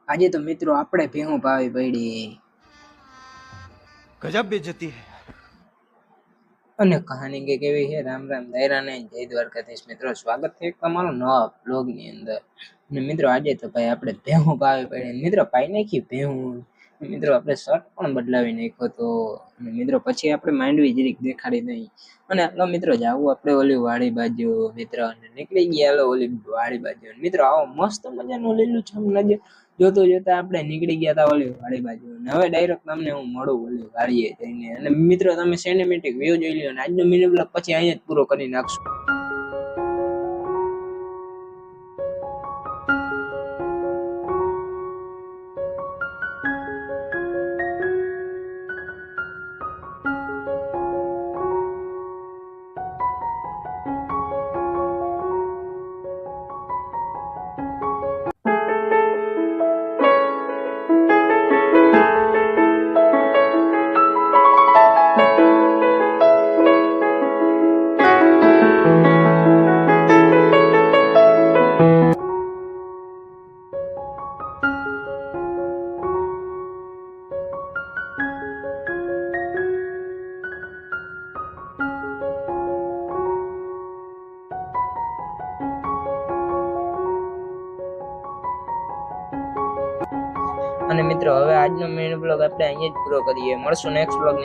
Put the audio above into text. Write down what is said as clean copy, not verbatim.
આજે તો મિત્રો આપણે ભેહું પાવી પડી गजब बेइज्जती है। અને કહાની કે કેવી છે। રામ રામ દાયરા ને જય દ્વારકાધીશ। મિત્રો સ્વાગત છે તમારું નવા બ્લોગ ની અંદર। અને મિત્રો આજે તો ભાઈ આપણે ભેહું પાવી પડી। મિત્રો પાઈ નાખી ભેહું। મિત્રો આપણે શર્ટ પણ બદલાવી નાખ્યો તો। અને મિત્રો પછી આપણે માંડવી જરીક દેખાડી દઈ। અને હાલો મિત્રો જાવું આપણે ઓલી વાડી બાજુ મિત્ર, અને નીકળી ગયા હાલો ઓલી વાડી બાજુ। મિત્રો આવો મસ્ત મજાનું લીલુંછમ નજર જોતા જોતા આપણે નીકળી ગયા તા ઓલી વાડી બાજુ। હવે ડાયરેક્ટ તમને હું મળું ઓલી વાડીએ જઈને। અને મિત્રો તમે સિનેમેટિક વ્યૂ જોઈ લ્યો, અને આજનો મિની બ્લોગ પછી અહીંયા જ પૂરો કરી નાખશું। અને મિત્રો હવે આજનો મિની બ્લોગ આપણે અહીંયા જ પૂરો કરીએ। મળશું નેક્સ્ટ બ્લોગ